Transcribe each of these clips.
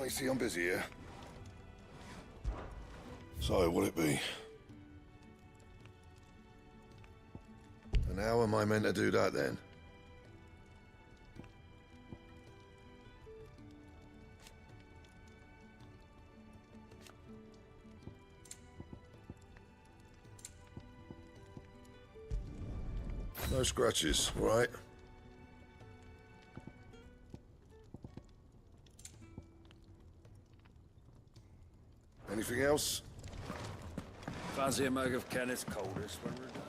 They see I'm busy here. So, what'll it be? And how am I meant to do that then? No scratches, right? Anything else? Fancy a mug of Kenneth's coldest when we're done.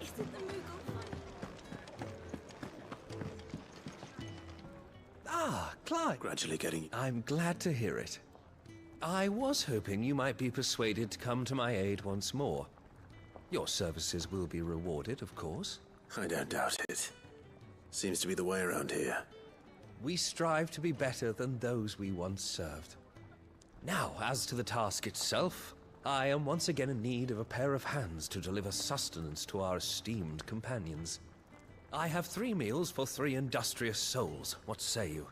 Isn't the Moogle fun? Ah, Clive. Gradually getting... I'm glad to hear it. I was hoping you might be persuaded to come to my aid once more. Your services will be rewarded, of course. I don't doubt it. Seems to be the way around here. We strive to be better than those we once served. Now, as to the task itself, I am once again in need of a pair of hands to deliver sustenance to our esteemed companions. I have 3 meals for 3 industrious souls. What say you?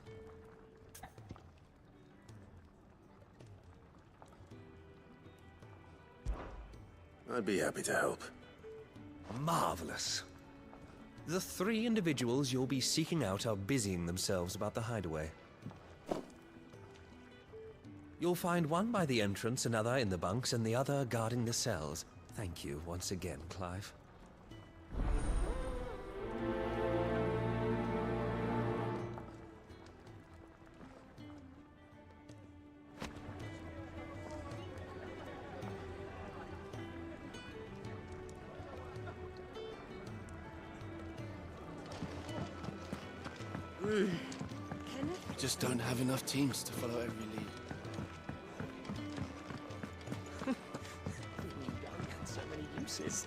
I'd be happy to help. Marvelous. The 3 individuals you'll be seeking out are busying themselves about the hideaway. You'll find one by the entrance, another in the bunks, and the other guarding the cells. Thank you once again, Clive. Kenneth? We just don't have enough teams to follow every lead. So many uses.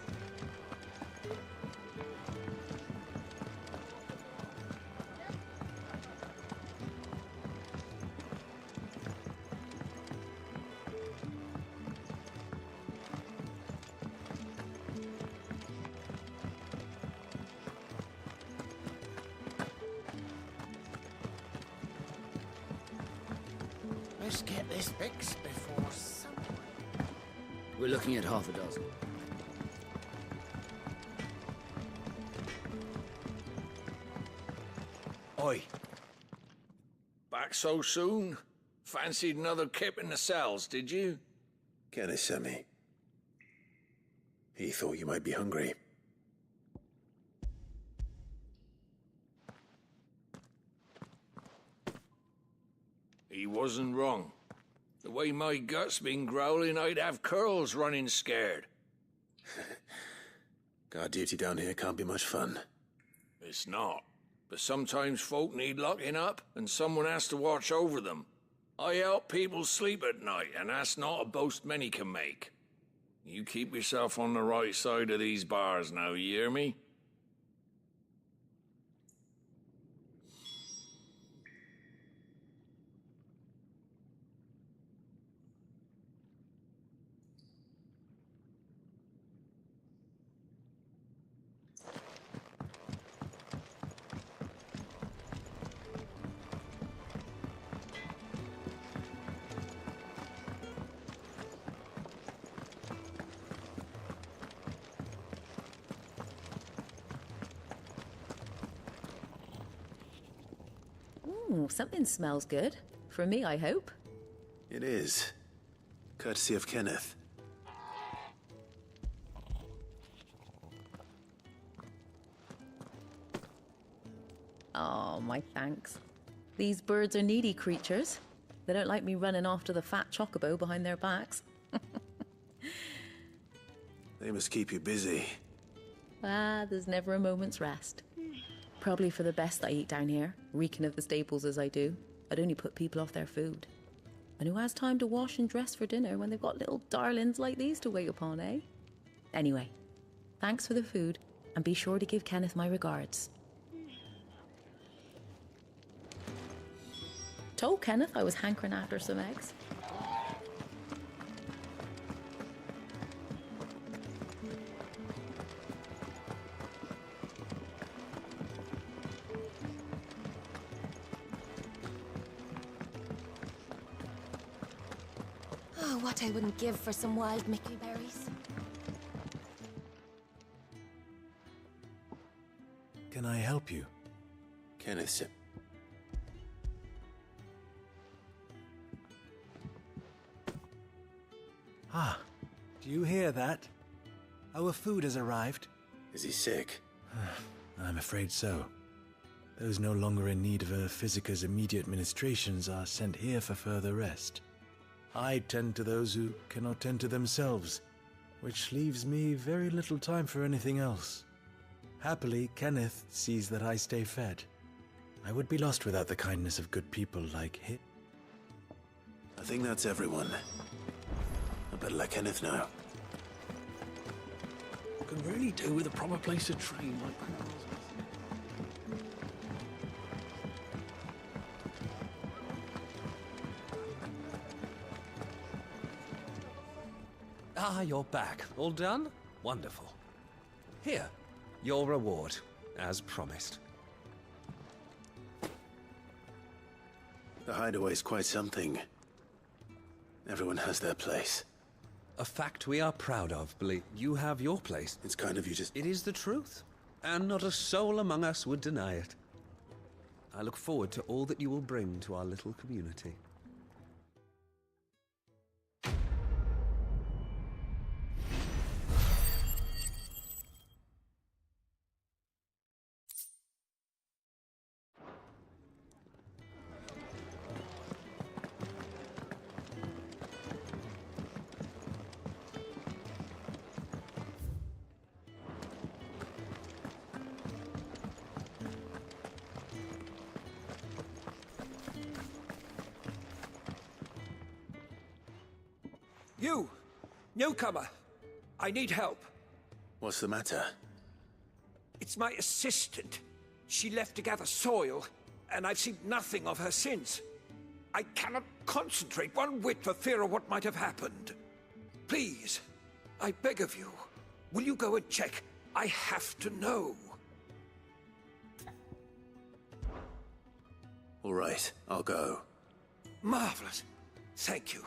Let's get this fixed before someone... We're looking at half a dozen. Oi. Back so soon? Fancied another kip in the cells, did you? Kenneth sent me. He thought you might be hungry. He wasn't wrong. The way my gut's been growling, I'd have curls running scared. Guard duty down here can't be much fun. It's not. But sometimes folk need locking up, and someone has to watch over them. I help people sleep at night, and that's not a boast many can make. You keep yourself on the right side of these bars now, you hear me? Ooh, something smells good. For me, I hope. It is. Courtesy of Kenneth. Oh, my thanks. These birds are needy creatures. They don't like me running off to the fat chocobo behind their backs. They must keep you busy. Ah, there's never a moment's rest. Probably for the best I eat down here, reeking of the staples as I do. I'd only put people off their food. And who has time to wash and dress for dinner when they've got little darlings like these to wait upon, eh? Anyway, thanks for the food, and be sure to give Kenneth my regards. Told Kenneth I was hankering after some eggs. Oh, what I wouldn't give for some wild Mickey berries. Can I help you? Kenneth, Ah, do you hear that? Our food has arrived. is he sick? I'm afraid so. Those no longer in need of a physicker's immediate ministrations are sent here for further rest. I tend to those who cannot tend to themselves, which leaves me very little time for anything else. Happily, Kenneth sees that I stay fed. I would be lost without the kindness of good people like him. I think that's everyone. I better let Kenneth know. Could really do with a proper place to train like that. Ah, you're back. All done? Wonderful. Here, your reward, as promised. The hideaway's quite something. Everyone has their place. A fact we are proud of, Billy. You have your place. It's kind of you just... It is the truth, and not a soul among us would deny it. I look forward to all that you will bring to our little community. You! Newcomer! I need help. What's the matter? It's my assistant. She left to gather soil, and I've seen nothing of her since. I cannot concentrate one whit for fear of what might have happened. Please, I beg of you, will you go and check? I have to know. All right, I'll go. Marvelous. Thank you.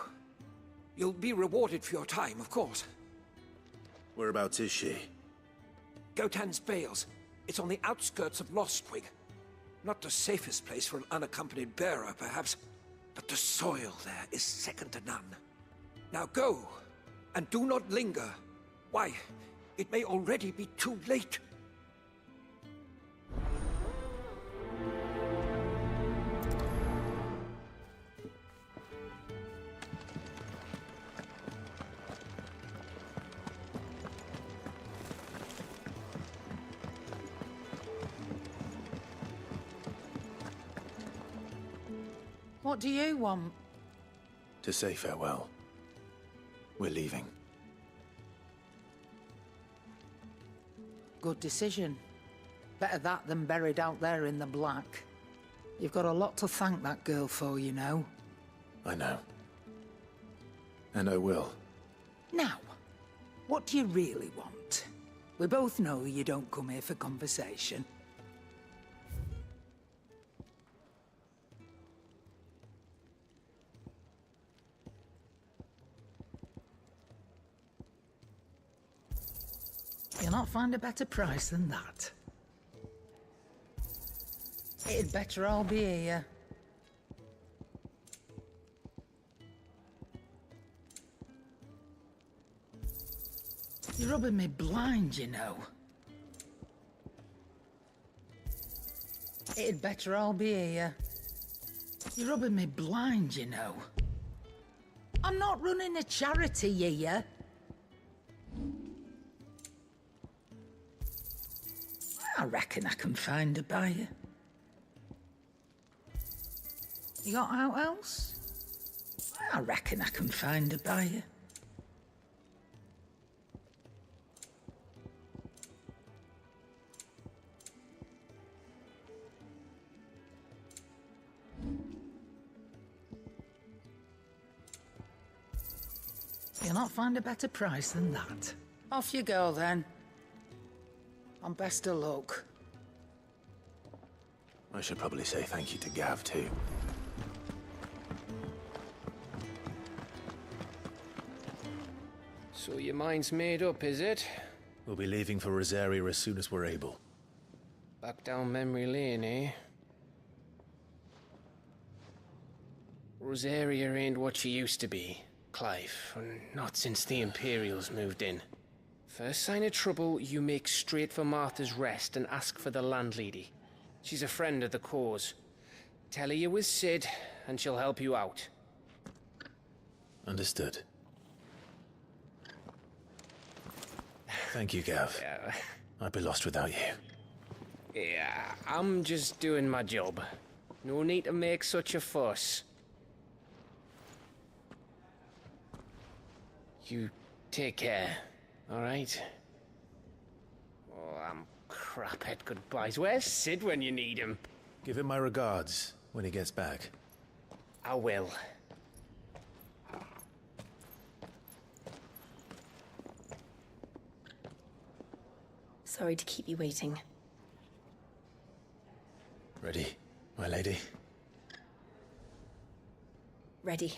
You'll be rewarded for your time, of course. Whereabouts is she? Gotan's Bales. It's on the outskirts of Lostwig. Not the safest place for an unaccompanied bearer, perhaps, but the soil there is second to none. Now go, and do not linger. Why, it may already be too late. What do you want? To say farewell. We're leaving. Good decision. Better that than buried out there in the black. You've got a lot to thank that girl for, you know. I know. And I will. Now, what do you really want? We both know you don't come here for conversation. You'll not find a better price than that. It'd better all be here. You're rubbing me blind, you know. It'd better all be here. You're rubbing me blind, you know. I'm not running a charity here. I reckon I can find a buyer. You got out else? I reckon I can find a buyer. You'll not find a better price than that. Off you go then. And best of luck. I should probably say thank you to Gav, too. So your mind's made up, is it? We'll be leaving for Rosaria as soon as we're able. Back down memory lane, eh? Rosaria ain't what she used to be, Clive, and not since the Imperials moved in. First sign of trouble, you make straight for Martha's Rest and ask for the landlady. She's a friend of the cause. Tell her you was Sid, and she'll help you out. Understood. Thank you, Gav. Yeah. I'd be lost without you. Yeah, I'm just doing my job. No need to make such a fuss. You take care, alright? Oh, I'm crap at goodbyes. Where's Sid when you need him? Give him my regards when he gets back. I will. Sorry to keep you waiting. Ready, my lady? Ready.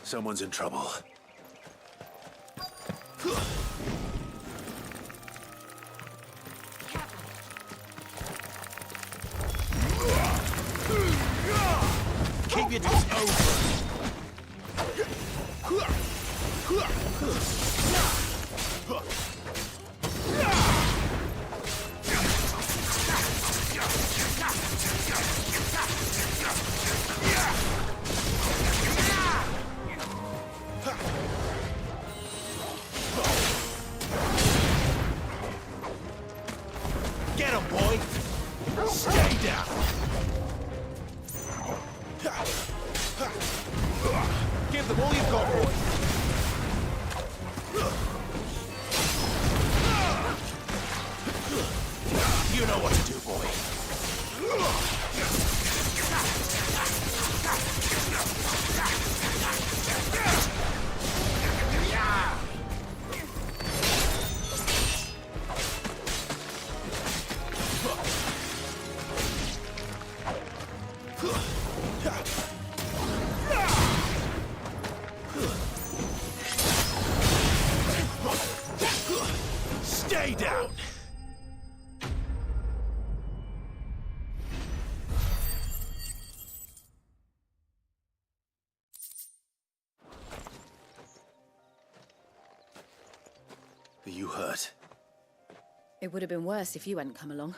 Someone's in trouble. Keep your distance over. Get him, boy! Stay down! Give them all you've got, boy! You know what to do, boy. Stay down! Are you hurt? It would have been worse if you hadn't come along.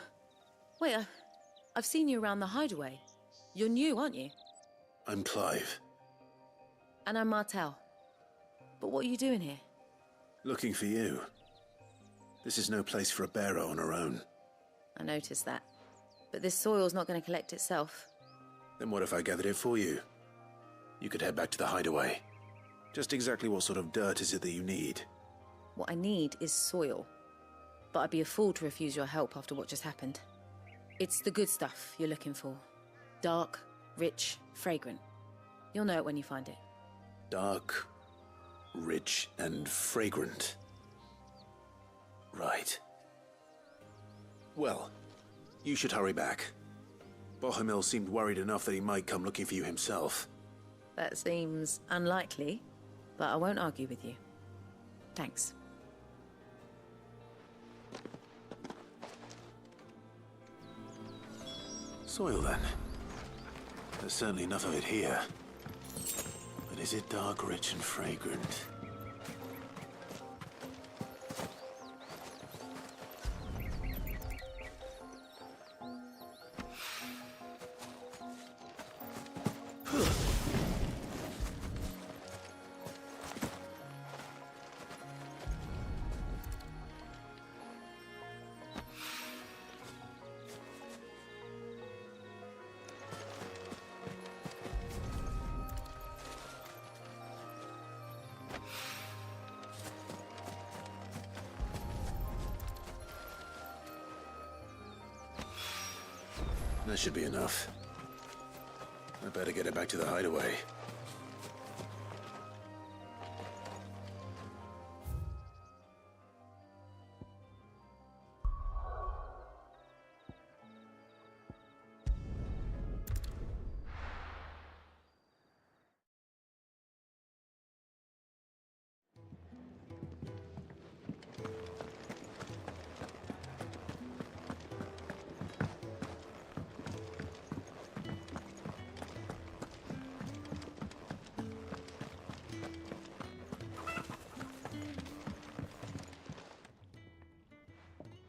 Wait, I've seen you around the hideaway. You're new, aren't you? I'm Clive. And I'm Martel. But what are you doing here? Looking for you. This is no place for a bearer on her own. I noticed that. But this soil's not going to collect itself. Then what if I gathered it for you? You could head back to the hideaway. Just exactly what sort of dirt is it that you need? What I need is soil. But I'd be a fool to refuse your help after what just happened. It's the good stuff you're looking for. Dark, rich, fragrant. You'll know it when you find it. Dark, rich, and fragrant. Right. Well, you should hurry back. Bohemil seemed worried enough that he might come looking for you himself. That seems unlikely, but I won't argue with you. Thanks. Soil, then. There's certainly enough of it here. But is it dark, rich, and fragrant? That should be enough. I better get it back to the hideaway.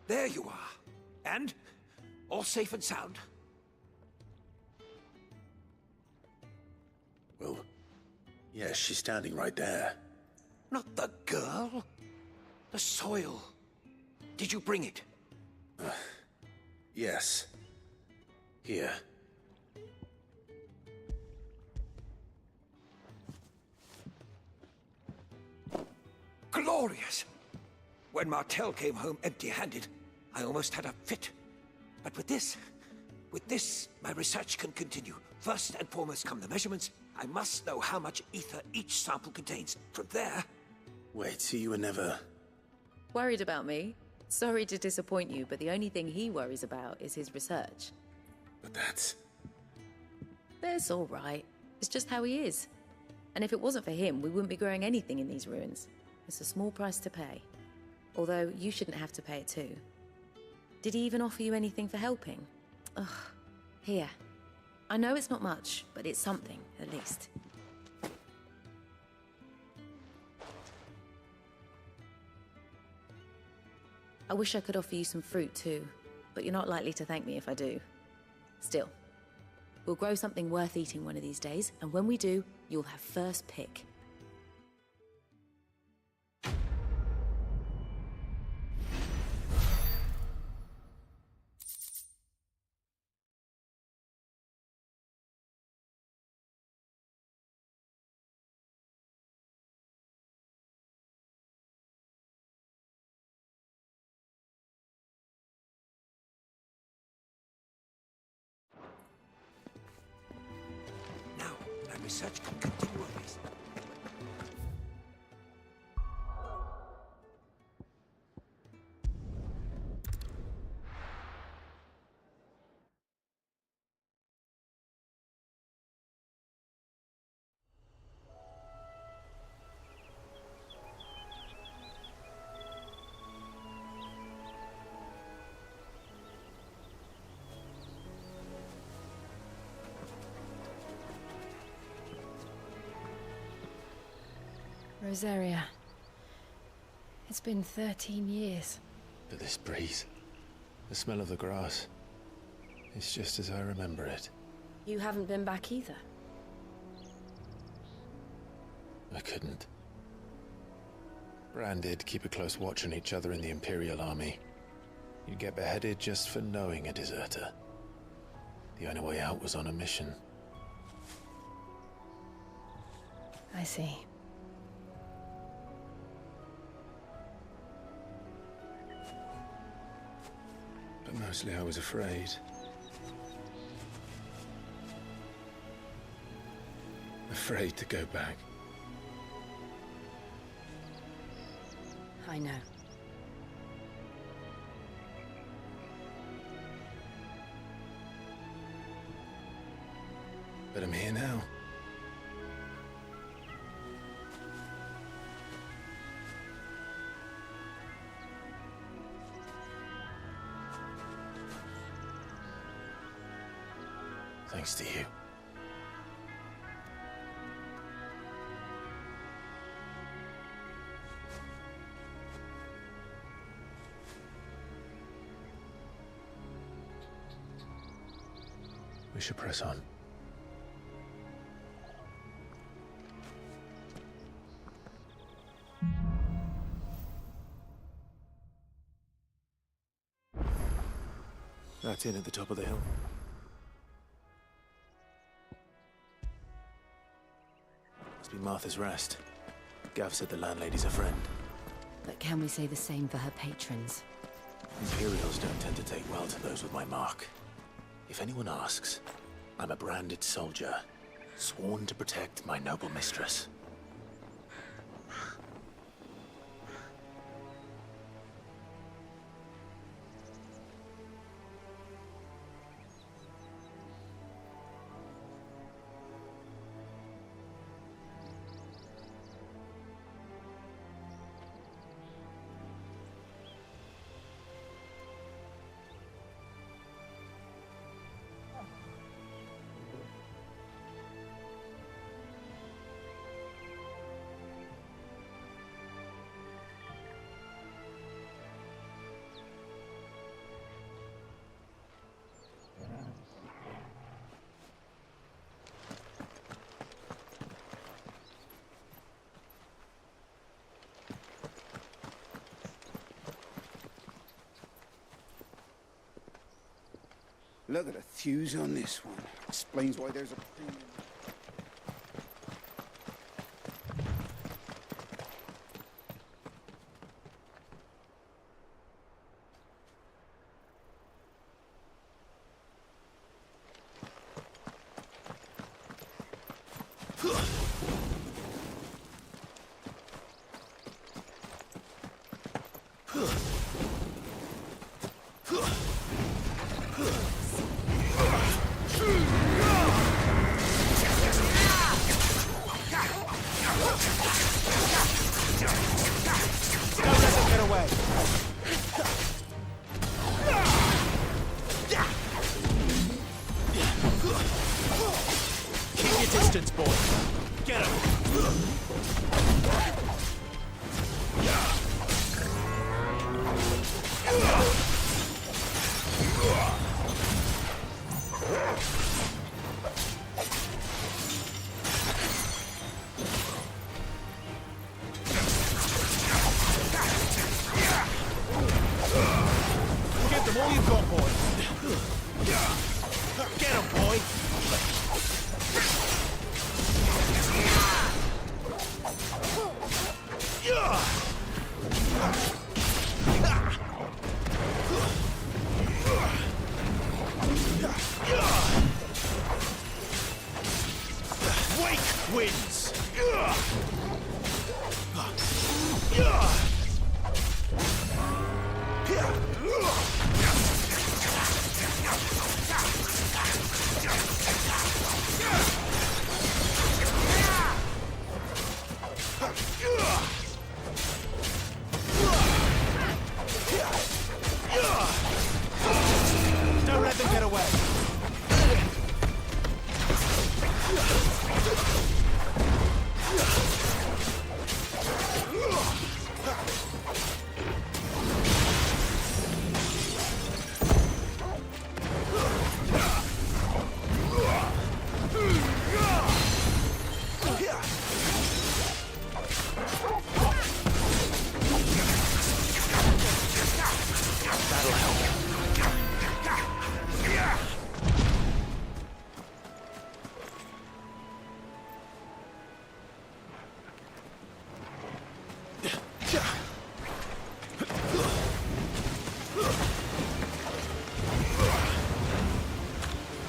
There you are. And? All safe and sound? Well, yes, she's standing right there. Not the girl. The soil. Did you bring it? Yes. Here. Glorious! When Martel came home empty-handed, I almost had a fit. But with this, my research can continue. First and foremost come the measurements. I must know how much ether each sample contains. From there... Wait, so you were never... Worried about me? Sorry to disappoint you, but the only thing he worries about is his research. But that's... That's all right. It's just how he is. And if it wasn't for him, we wouldn't be growing anything in these ruins. It's a small price to pay. Although, you shouldn't have to pay it too. Did he even offer you anything for helping? Ugh. Here. I know it's not much, but it's something, at least. I wish I could offer you some fruit too, but you're not likely to thank me if I do. Still, we'll grow something worth eating one of these days, and when we do, you'll have first pick. Now, my research can continue on this. Rosaria. It's been 13 years. But this breeze, the smell of the grass, it's just as I remember it. You haven't been back either. I couldn't. Bran did keep a close watch on each other in the Imperial Army. You'd get beheaded just for knowing a deserter. The only way out was on a mission. I see. But mostly I was afraid. Afraid to go back. I know. But I'm here now. Thanks to you. We should press on. That's in at the top of the hill. Must be Martha's Rest. Gav said the landlady's a friend. But can we say the same for her patrons? Imperials don't tend to take well to those with my mark. If anyone asks, I'm a branded soldier, sworn to protect my noble mistress. Look at the thews on this one. Explains why there's a premium.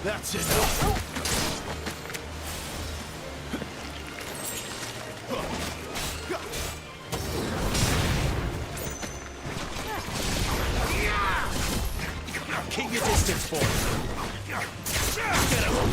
That's it. Keep your distance, boy. Get him.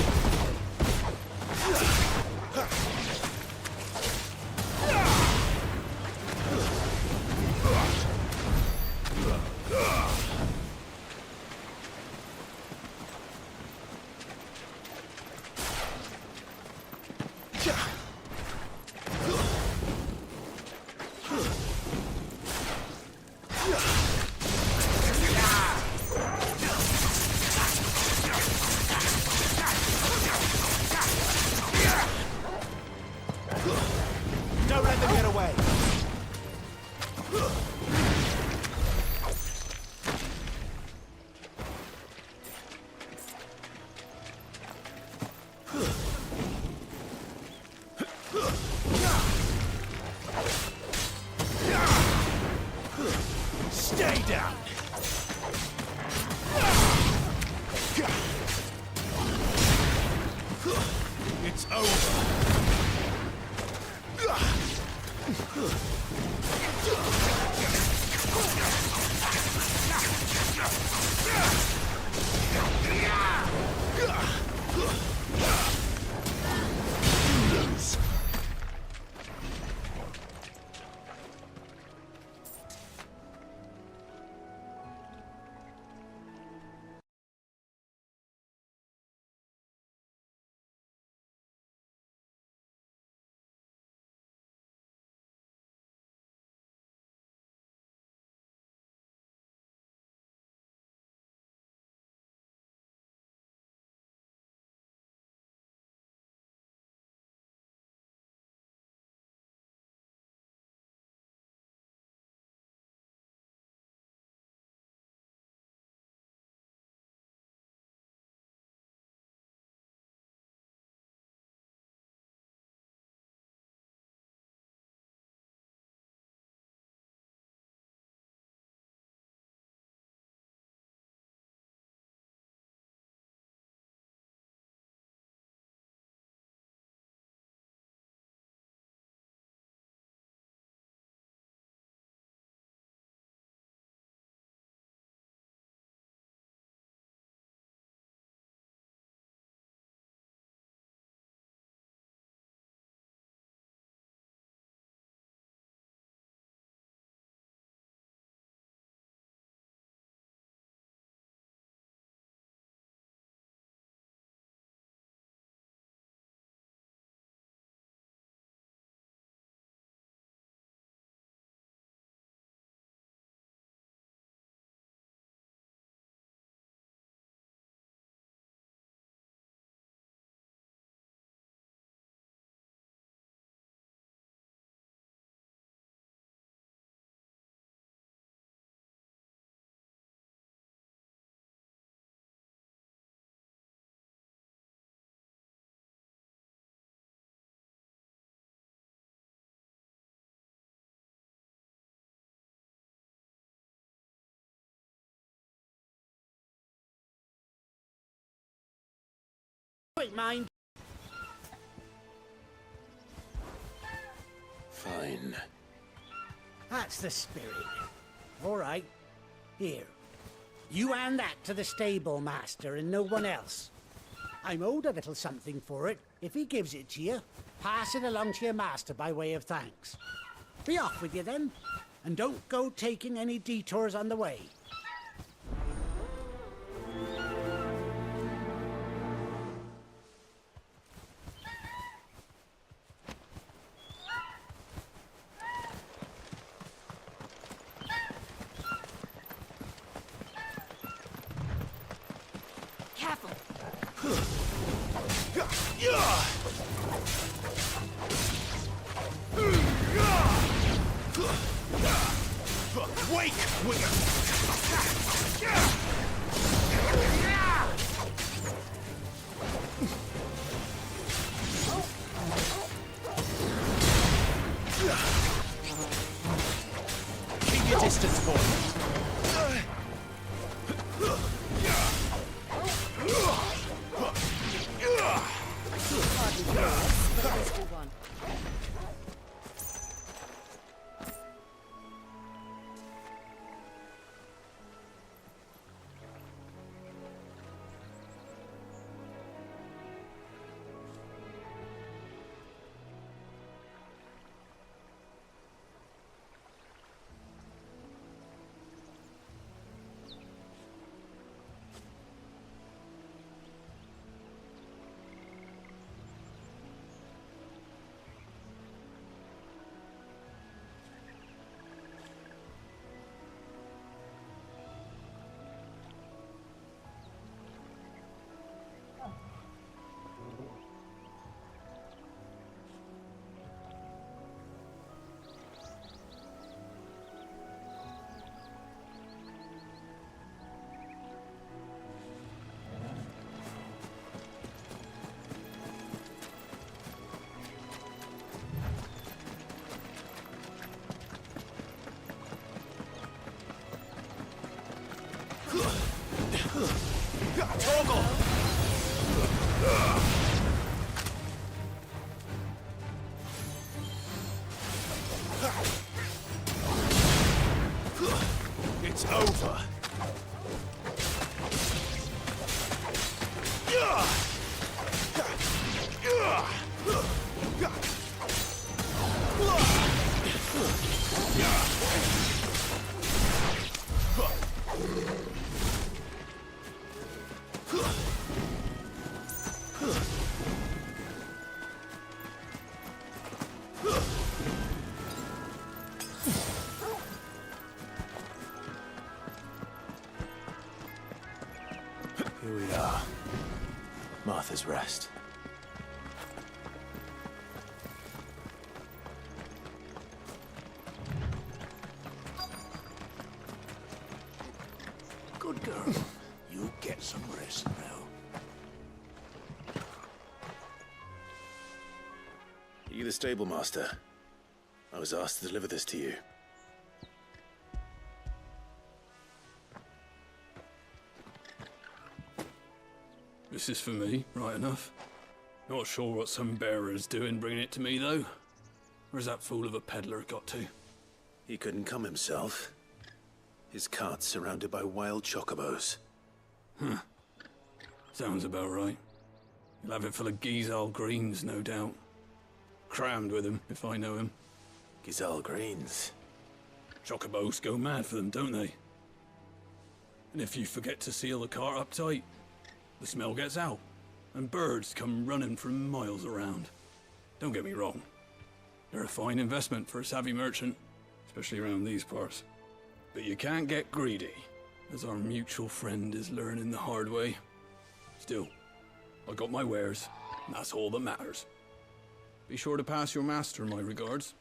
Don't let them get away. Wait, mind. Fine. That's the spirit. All right. Here. You hand that to the stable master and no one else. I'm owed a little something for it. If he gives it to you, pass it along to your master by way of thanks. Be off with you then, and don't go taking any detours on the way. Careful. Wake! Keep your distance, boy. Toggle! It's over. Here we are. Martha's Rest. Good girl. You get some rest now. Are you the stable master? I was asked to deliver this to you. This is for me, right enough. Not sure what some bearer's doing bringing it to me, though. Where's that fool of a peddler got to? He couldn't come himself. His cart's surrounded by wild chocobos. Huh. Sounds about right. He'll have it full of Gizal greens, no doubt. Crammed with him, if I know him. Gizal greens? Chocobos go mad for them, don't they? And if you forget to seal the cart up tight, the smell gets out, and birds come running from miles around. Don't get me wrong. They're a fine investment for a savvy merchant, especially around these parts. But you can't get greedy, as our mutual friend is learning the hard way. Still, I got my wares, and that's all that matters. Be sure to pass your master my regards.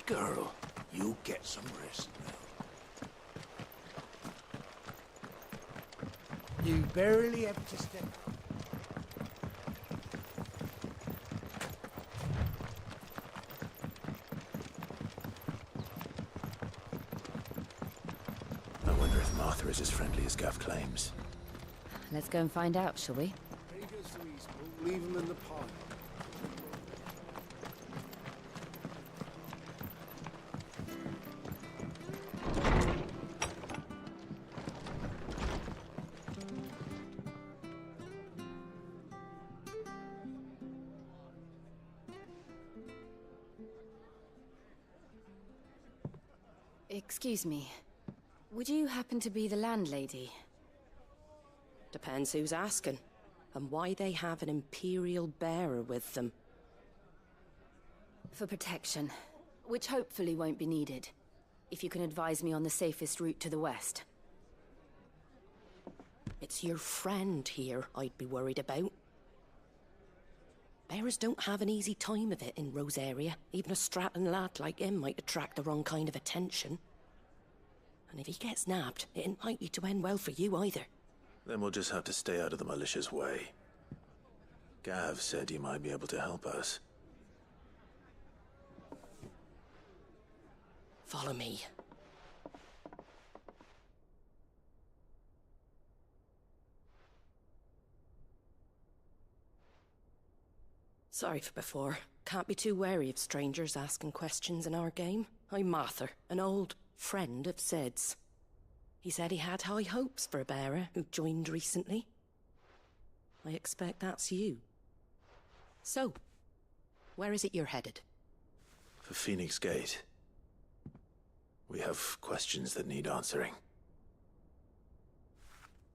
Good girl. You get some rest now. You barely have to step. I wonder if Martha is as friendly as Gav claims. Let's go and find out, shall we? Leave him in the pond. Excuse me. Would you happen to be the landlady? Depends who's asking, and why they have an Imperial bearer with them. For protection, which hopefully won't be needed. If you can advise me on the safest route to the west. It's your friend here I'd be worried about. Bearers don't have an easy time of it in Rose area. Even a strapping lad like him might attract the wrong kind of attention. And if he gets nabbed, it ain't likely to end well for you either. Then we'll just have to stay out of the malicious way. Gav said he might be able to help us. Follow me. Sorry for before. Can't be too wary of strangers asking questions in our game. I'm Martha, an old friend of Sid's. He said he had high hopes for a bearer who joined recently. I expect that's you. So, where is it you're headed? For Phoenix Gate. We have questions that need answering.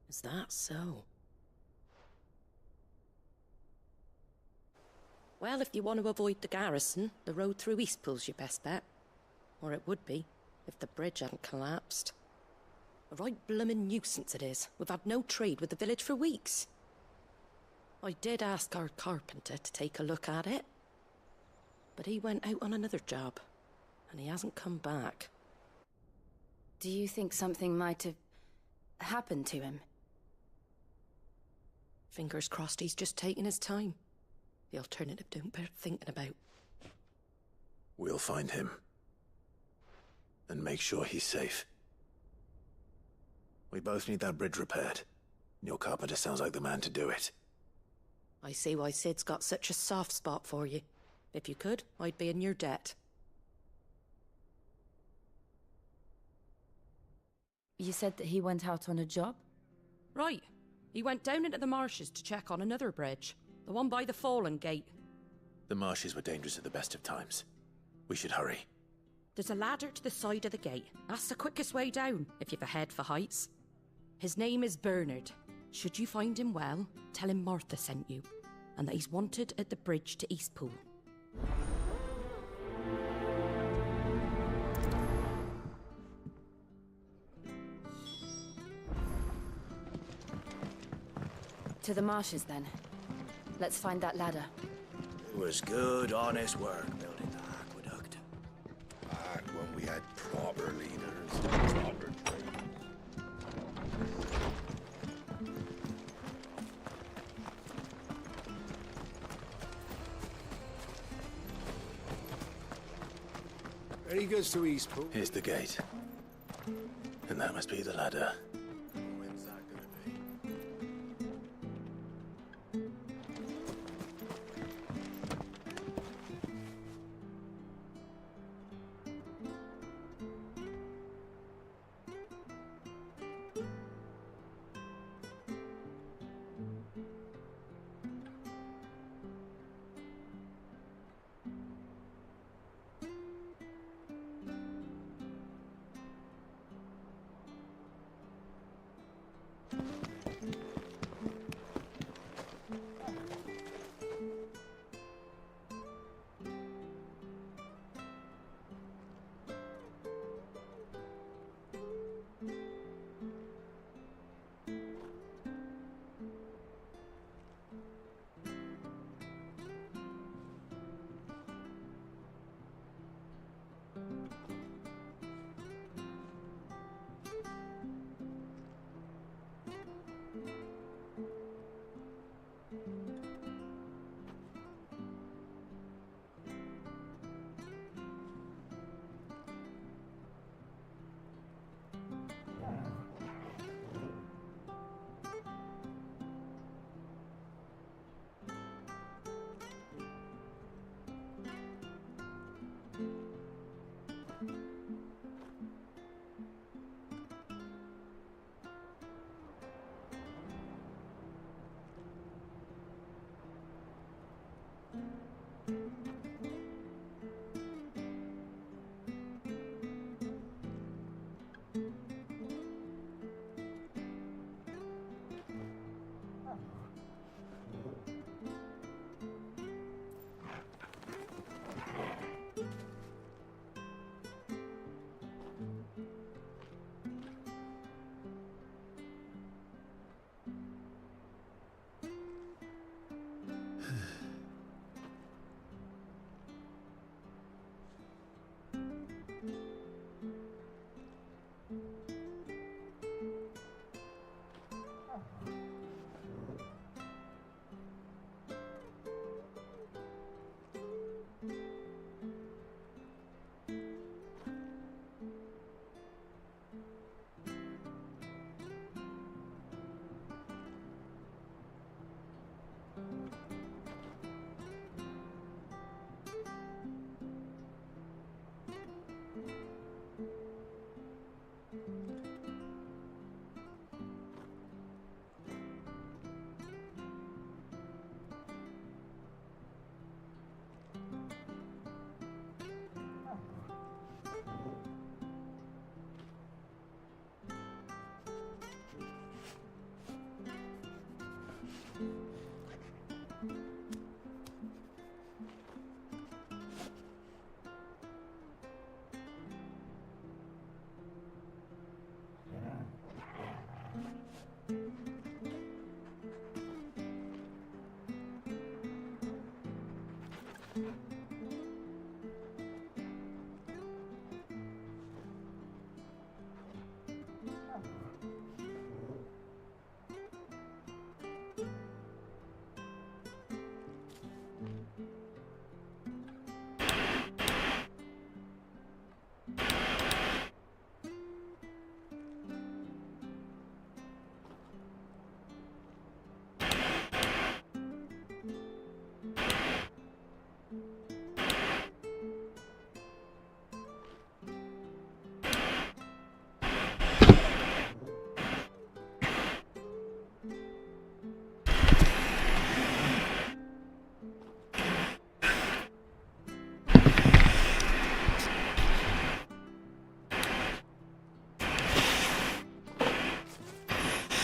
Is that so? Well, if you want to avoid the garrison, the road through Eastpool's your best bet. Or it would be, if the bridge hadn't collapsed. A right bloomin' nuisance it is. We've had no trade with the village for weeks. I did ask our carpenter to take a look at it. But he went out on another job, and he hasn't come back. Do you think something might have happened to him? Fingers crossed he's just taking his time. The alternative don't bear thinking about. We'll find him. And make sure he's safe. We both need that bridge repaired. Your carpenter sounds like the man to do it. I see why Sid's got such a soft spot for you. If you could, I'd be in your debt. You said that he went out on a job? Right. He went down into the marshes to check on another bridge. The one by the Fallen Gate. The marshes were dangerous at the best of times. We should hurry. There's a ladder to the side of the gate. That's the quickest way down, if you've a head for heights. His name is Bernard. Should you find him well, tell him Martha sent you, and that he's wanted at the bridge to Eastpool. To the marshes, then. Let's find that ladder. It was good, honest work building the aqueduct. Back when we had proper leaders, proper Ready goes to Eastpool. Here's the gate. And that must be the ladder. When's that gonna be?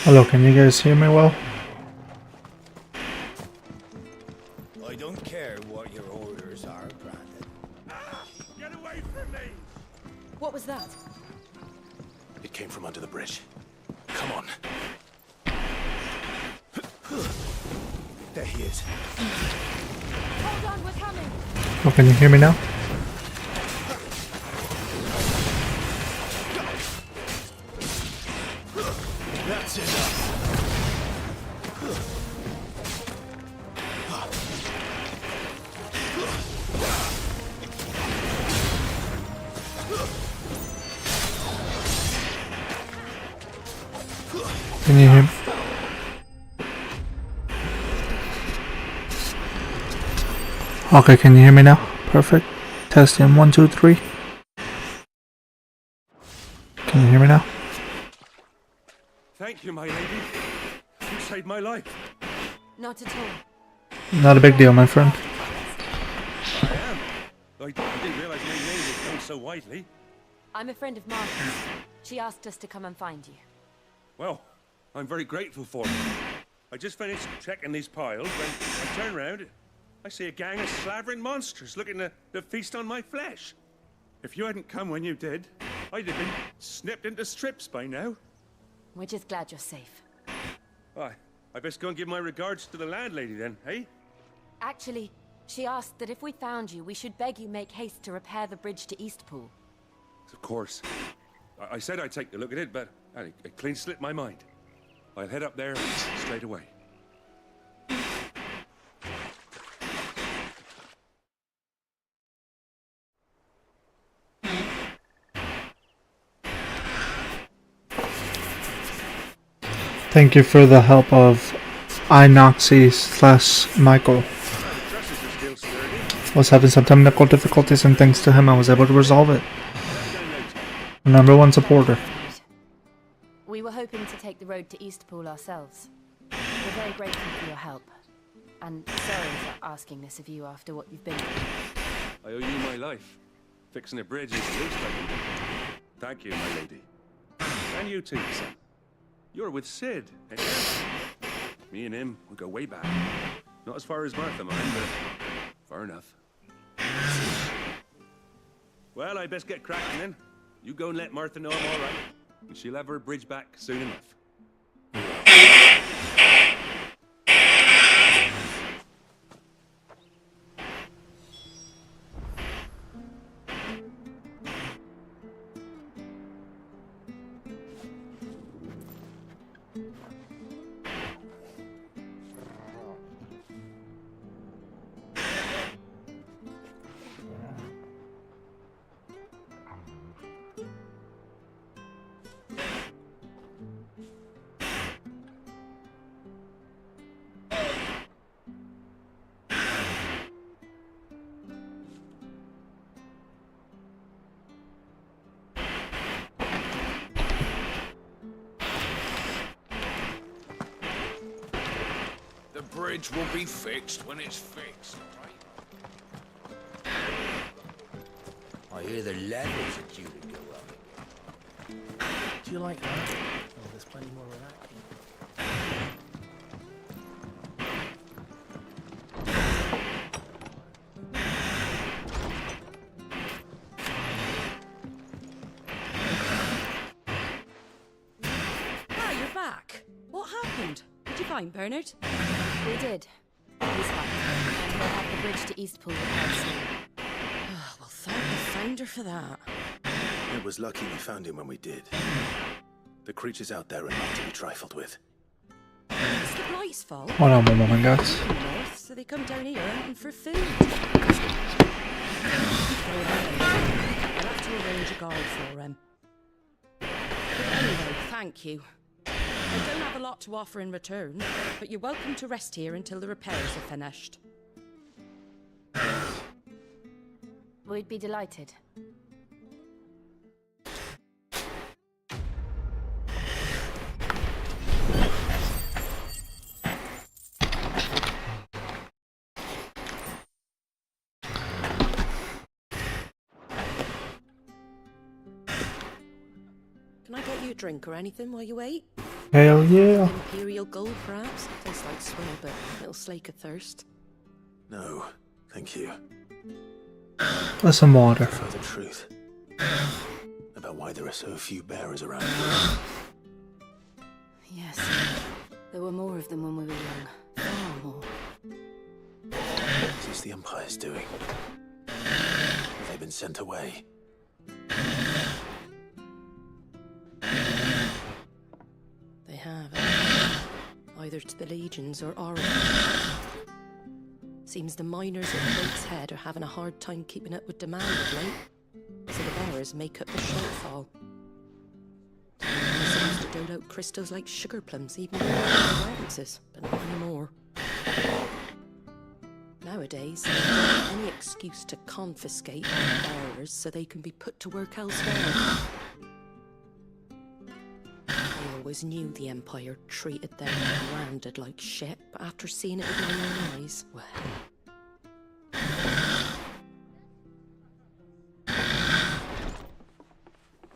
Hello, can you guys hear me well? I don't care what your orders are, Brandon. Get away from me! What was that? It came from under the bridge. Come on. There he is. Hold on, we're coming. Oh, can you hear me now? That's enough. Can you hear me? Okay, can you hear me now? Perfect. Testing 1, 2, 3. Can you hear me now? Thank you, my lady. You saved my life. Not at all. Not a big deal, my friend. I am. I didn't realize my name was known so widely. I'm a friend of Martha's. She asked us to come and find you. Well, I'm very grateful for it. I just finished checking these piles when I turn around. I see a gang of slavering monsters looking to feast on my flesh. If you hadn't come when you did, I'd have been snipped into strips by now. We're just glad you're safe. Why, I best go and give my regards to the landlady then, eh? Actually, she asked that if we found you, we should beg you make haste to repair the bridge to Eastpool. Of course. I said I'd take a look at it, but it clean slipped my mind. I'll head up there straight away. Thank you for the help of Inoxy/Michael. Was having some technical difficulties, and thanks to him I was able to resolve it. Number one supporter. We were hoping to take the road to Eastpool ourselves. We're very grateful for your help. And sorry for asking this of you after what you've been through. I owe you my life. Fixing a bridge is the least I can do. Thank you, my lady. And you too, son. You're with Sid, ain't you? Me and him, we go way back. Not as far as Martha, mind, but far enough. Well, I best get cracking then. You go and let Martha know I'm all right, and she'll have her bridge back soon enough. The bridge will be fixed when it's fixed, right? I hear the levels are due to go up. Do you like that? Oh, there's plenty more of that. Ah, you're back. What happened? Did you find Bernard? We did. He's fine. And we'll have the bridge to Eastpool repaired soon. Well, thank the founder for that. It was lucky we found him when we did. The creatures out there are not to be trifled with. It's the Blight's fault. Hold on one moment, guys. They're north, so they come down here hunting for food. I'll have to arrange a guard for him. Anyway, thank you. I don't have a lot to offer in return, but you're welcome to rest here until the repairs are finished. We'd be delighted. Can I get you a drink or anything while you wait? Hell yeah. Imperial gold, perhaps? Tastes like swill, but it'll slake a thirst. No, thank you. With some water. For the truth about why there are so few bearers around here. Yes. There were more of them when we were young. Far more. What is the Empire's doing? Have they been sent away? They have. Either to the legions or Oregon. Seems the miners at Drake's Head are having a hard time keeping up with demand of late. So the bearers make up the shortfall. They used to dole out crystals like sugar plums, even in provinces, but not anymore. Nowadays, they have any excuse to confiscate our bearers so they can be put to work elsewhere. I always knew the Empire treated them branded like shit, but after seeing it with my own eyes, well...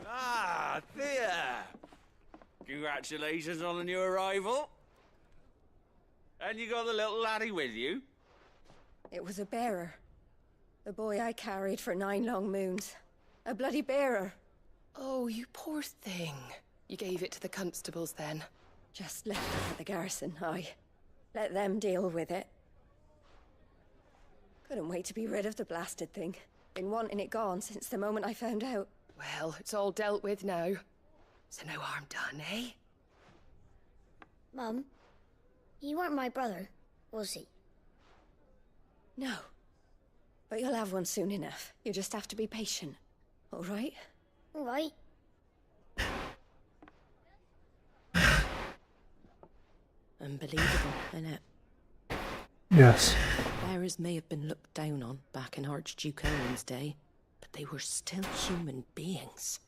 Ah, Thea! Congratulations on the new arrival. And you got the little laddie with you? It was a bearer. The boy I carried for 9 long moons. A bloody bearer. Oh, you poor thing. You gave it to the constables then? Just left it at the garrison, I let them deal with it. Couldn't wait to be rid of the blasted thing. Been wanting it gone since the moment I found out. Well, it's all dealt with now. So no harm done, eh? Mum, you weren't my brother, was he? No. But you'll have one soon enough. You just have to be patient. All right? All right. Unbelievable, innit? Yes. Bearers may have been looked down on back in Archduke Owen's day, but they were still human beings.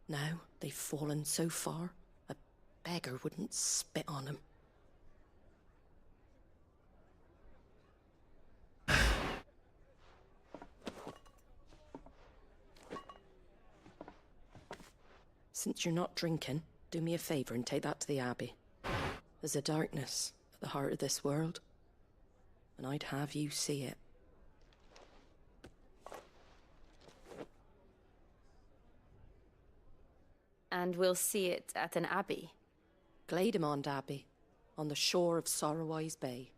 Now they've fallen so far, a beggar wouldn't spit on them. Since you're not drinking, do me a favour and take that to the Abbey. There's a darkness at the heart of this world, and I'd have you see it. And we'll see it at an abbey? Glademond Abbey, on the shore of Sorrowwise Bay.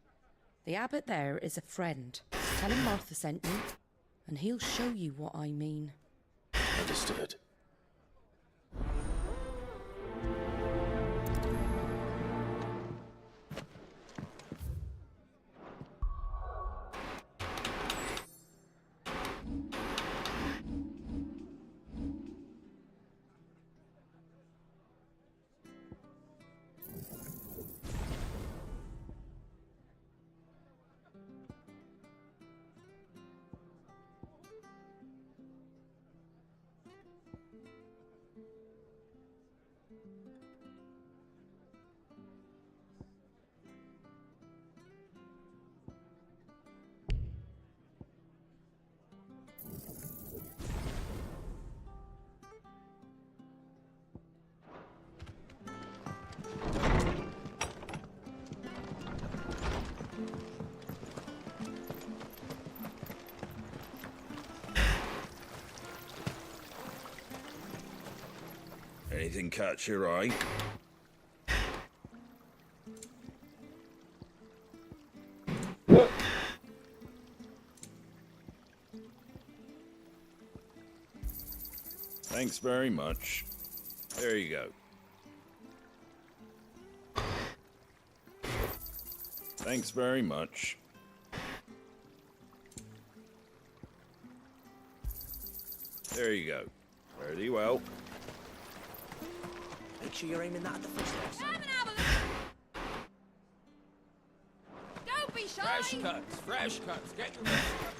The abbot there is a friend. Tell him Martha sent you, and he'll show you what I mean. Understood. Anything catch your eye? Thanks very much. There you go. Thanks very much. There you go. Very well. Make sure you're aiming that at the first person. Don't be shy! Fresh cuts, fresh cuts. Get your fresh cuts.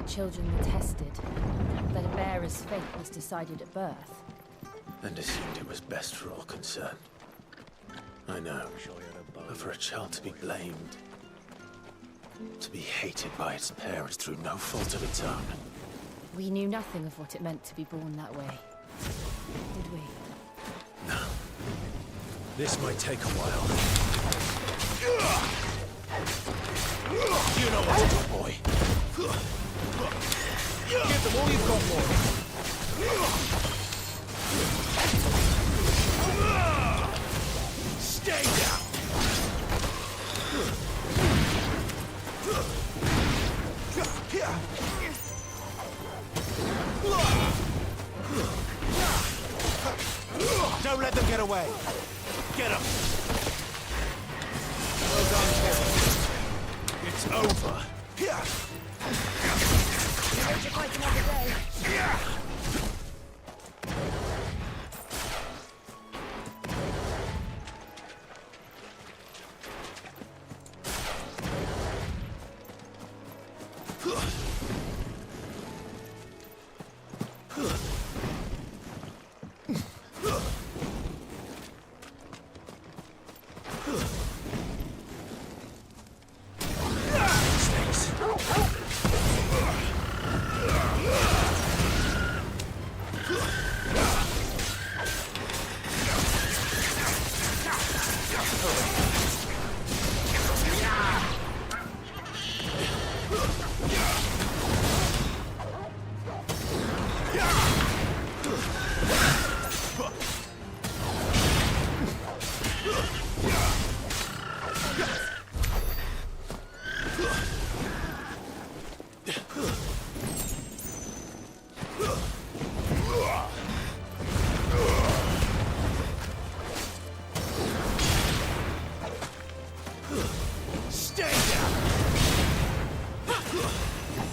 that children were tested, that a bearer's fate was decided at birth. And assumed it was best for all concerned. I know. But for a child to be blamed, to be hated by its parents through no fault of its own. We knew nothing of what it meant to be born that way, did we? No. This might take a while. You know what to do, boy. Give them all you've got, boy. Stay down. Don't let them get away. Get up. Well done, boy. It's over. You made you fight another day.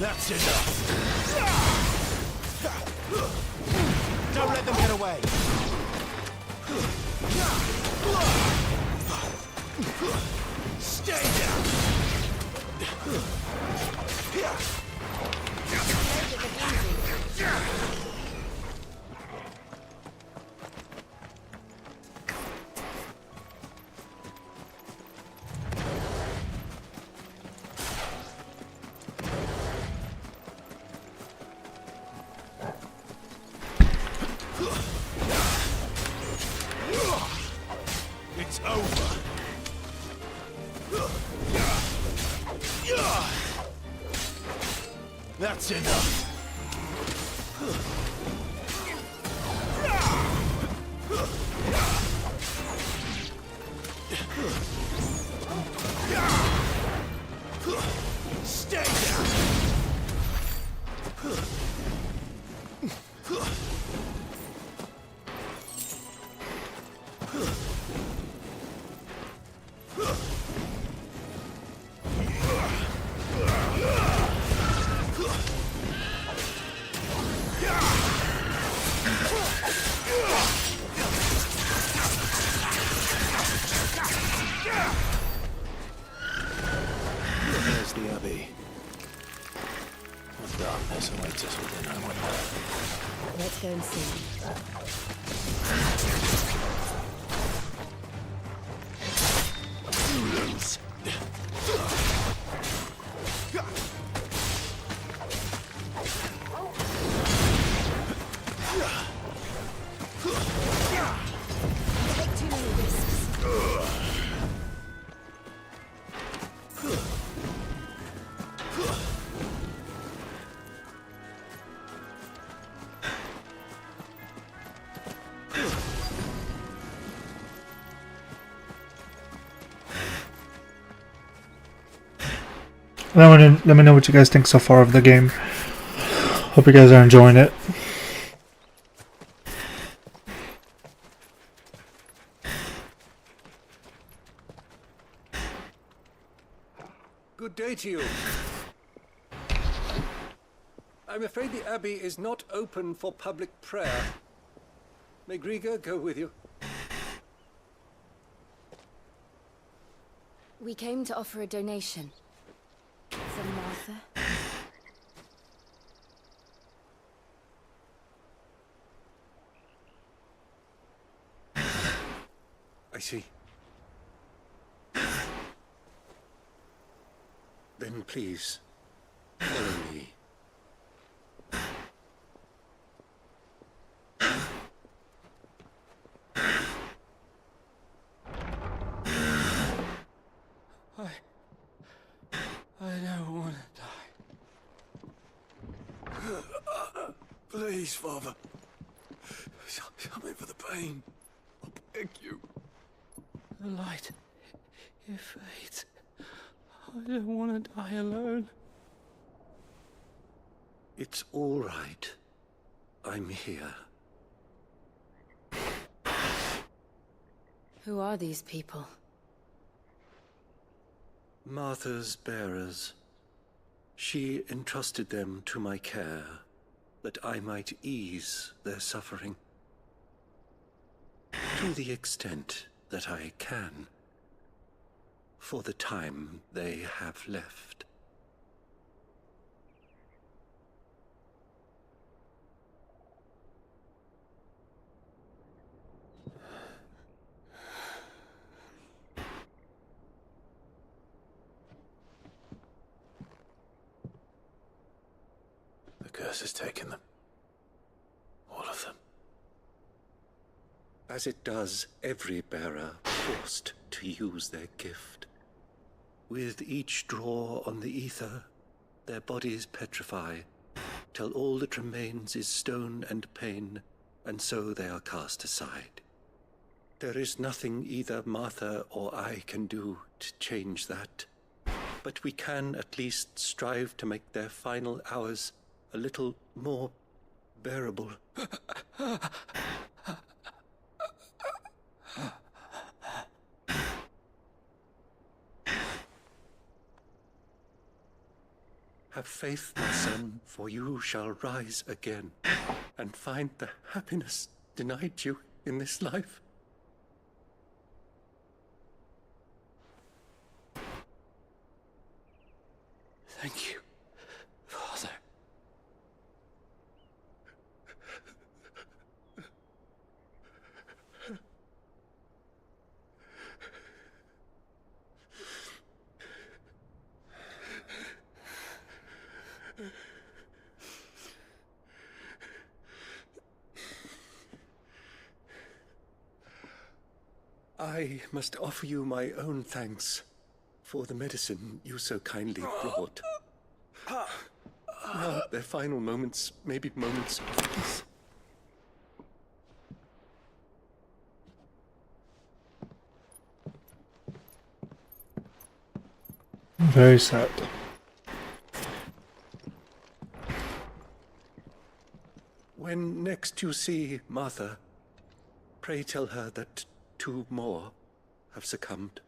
That's enough. Don't let them get away. Stay down. It's over. That's enough. Stay down. There's the Abbey. What darkness awaits us within, I wonder. Let's go and see. You lose. Take too many risks. Let me know what you guys think so far of the game. Hope you guys are enjoying it. Good day to you. I'm afraid the Abbey is not open for public prayer. May Grieger go with you? We came to offer a donation. For Martha? see. Then please, follow me. I don't want to die. Please, Father. Shut me for the pain. I beg you. The light, it fades. I don't want to die alone. It's all right. I'm here. Who are these people? Martha's bearers. She entrusted them to my care, that I might ease their suffering. To the extent that I can, for the time they have left. The curse has taken them. All of them. As it does every bearer forced to use their gift. With each draw on the ether, their bodies petrify, till all that remains is stone and pain, and so they are cast aside. There is nothing either Martha or I can do to change that, but we can at least strive to make their final hours a little more bearable. Have faith, my son, for you shall rise again and find the happiness denied you in this life. Thank you, Father. I must offer you my own thanks for the medicine you so kindly brought. Now, their final moments may be moments of peace. Very sad. When next you see Martha, pray tell her that 2 more have succumbed.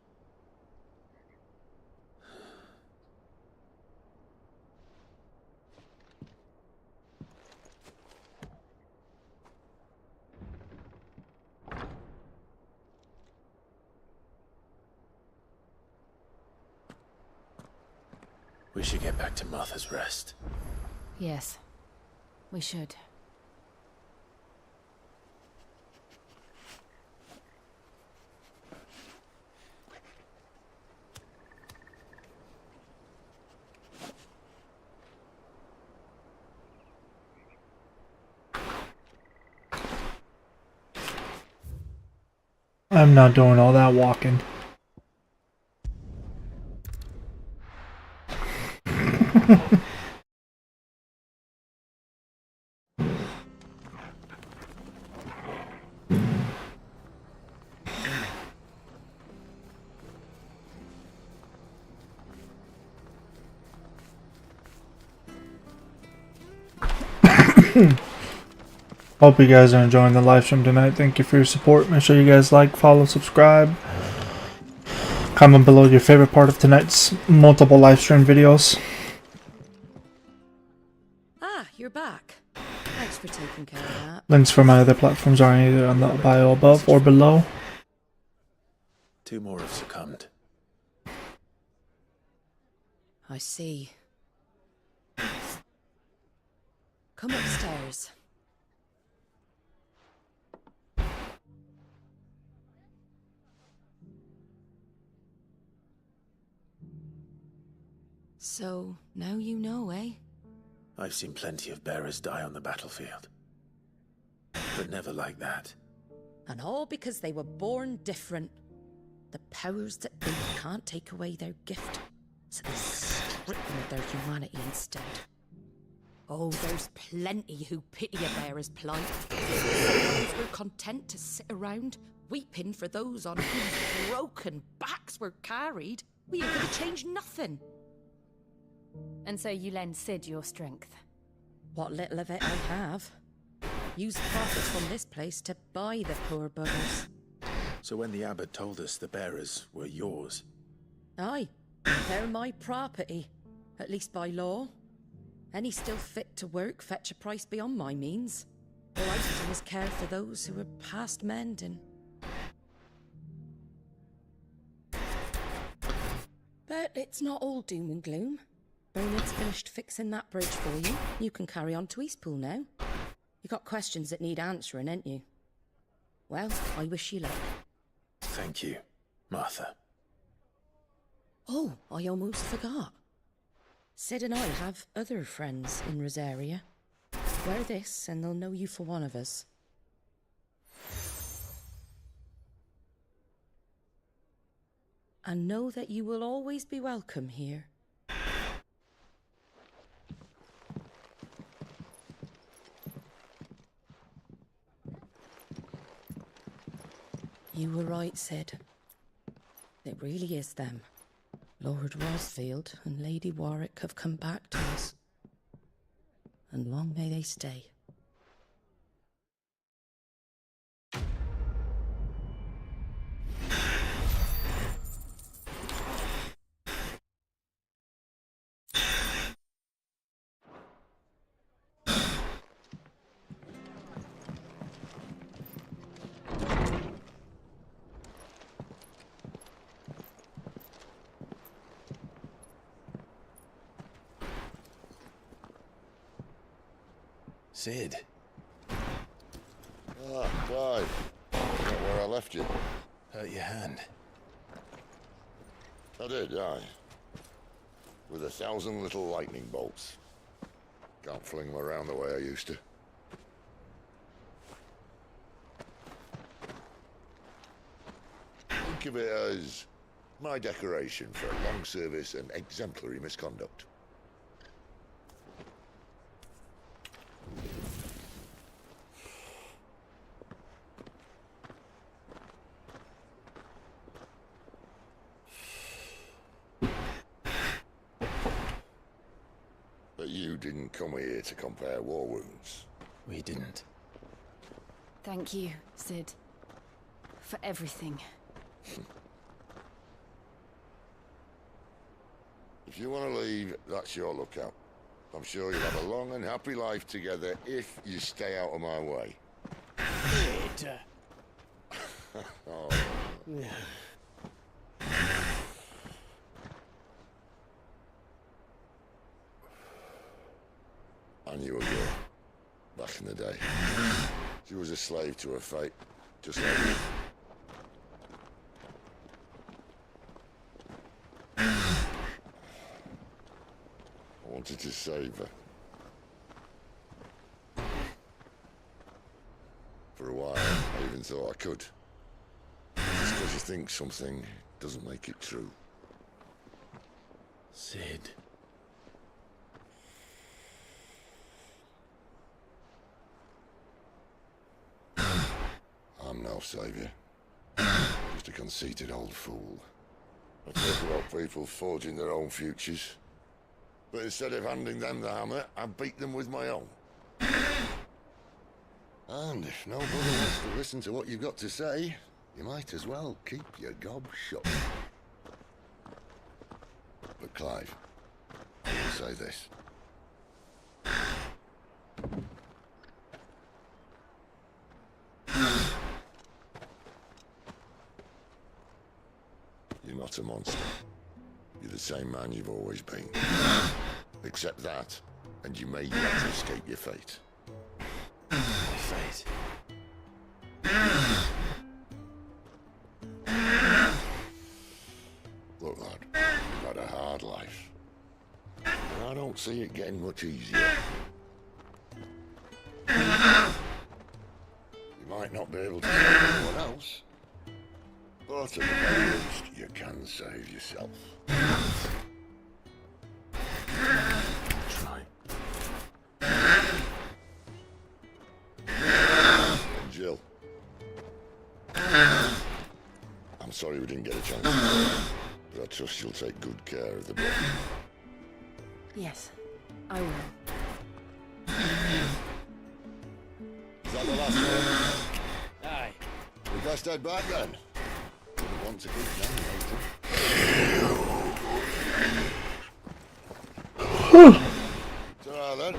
We should get back to Martha's Rest. Yes, we should. I'm not doing all that walking. Hope you guys are enjoying the live stream tonight. Thank you for your support. Make sure you guys like, follow, subscribe. Comment below your favorite part of tonight's multiple live stream videos. Ah, you're back. Thanks for taking care of that. Links for my other platforms are either on the bio above or below. 2 more have succumbed. I see. Come upstairs. So, now you know, eh? I've seen plenty of bearers die on the battlefield. But never like that. And all because they were born different. The powers that be can't take away their gift, so they strip them of their humanity instead. Oh, there's plenty who pity a bearer's plight. Those were content to sit around, weeping for those on whose broken backs were carried. We ain't gonna change nothing. And so you lend Sid your strength? What little of it I have. Use profits from this place to buy the poor buggers. So when the abbot told us the bearers were yours... Aye, they're my property, at least by law. Any still fit to work fetch a price beyond my means. All I do is care for those who are past mending. But it's not all doom and gloom. Bernard's finished fixing that bridge for you. You can carry on to Eastpool now. You got questions that need answering, ain't you? Well, I wish you luck. Thank you, Martha. Oh, I almost forgot. Sid and I have other friends in Rosaria. Wear this and they'll know you for one of us. And know that you will always be welcome here. You were right, Sid. It really is them. Lord Rosfield and Lady Warwick have come back to us. And long may they stay. Sid. Ah, Clive. Not where I left you. Hurt your hand. I did, aye. With 1,000 little lightning bolts. Can't fling them around the way I used to. Think of it as my decoration for long service and exemplary misconduct. But you didn't come here to compare war wounds. We didn't. Thank you, Sid. For everything. If you want to leave, that's your lookout. I'm sure you'll have a long and happy life together if you stay out of my way. Sid. Oh. I knew a girl back in the day. She was a slave to her fate, just like you. I wanted to save her. For a while, I even thought I could. Just because you think something doesn't make it true. Sid. I'm no savior. Just a conceited old fool. I talk about people forging their own futures. But instead of handing them the hammer, I beat them with my own. And if nobody wants to listen to what you've got to say, you might as well keep your gob shut. But Clive, I will say this. You're not a monster. You're the same man you've always been. Accept that, and you may yet escape your fate. My fate? Look, lad, you've had a hard life. I don't see it getting much easier. You might not be able to save anyone else, but at the very least, you can save yourself. Try. Jill. I'm sorry we didn't get a chance to, but I trust you'll take good care of the boy. Yes, I will. Is that the last one? Aye. We best head back then. Didn't want to keep them waiting. Ta-ra then.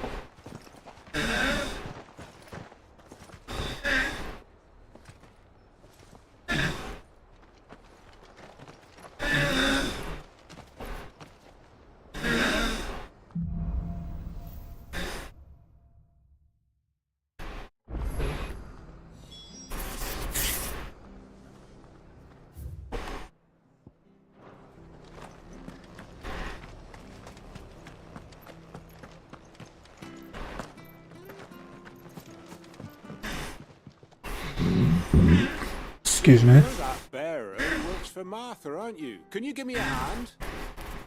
Excuse me. You're that bearer who works for Martha, aren't you? Can you give me a hand?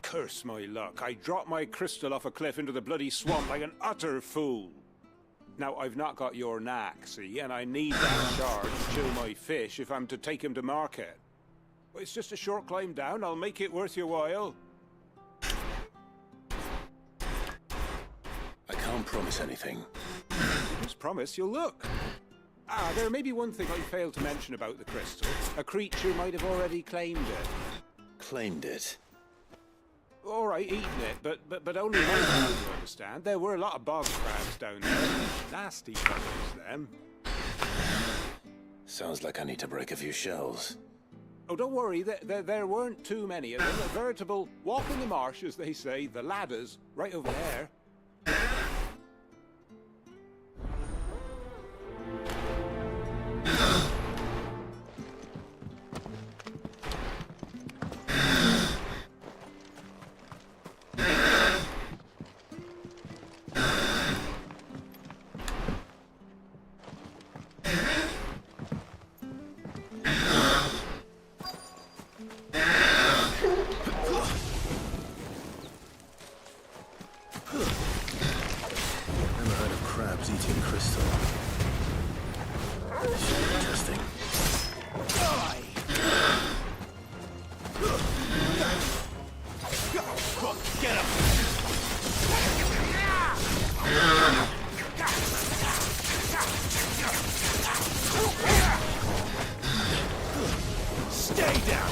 Curse my luck. I dropped my crystal off a cliff into the bloody swamp like an utter fool. Now, I've not got your knack, see, and I need that charge to chill my fish if I'm to take him to market. Well, it's just a short climb down. I'll make it worth your while. I can't promise anything. Just promise you'll look. Ah, there may be one thing I failed to mention about the crystal. A creature might have already claimed it. Claimed it? All right, eaten it, but only my kind, you understand. There were a lot of bog crabs down there. Nasty fellows, them. Sounds like I need to break a few shells. Oh, don't worry, there weren't too many of them. A veritable walk in the marsh, as they say, the ladders, right over there. Never heard of crabs eating crystal. Should be interesting. Get him! Stay down!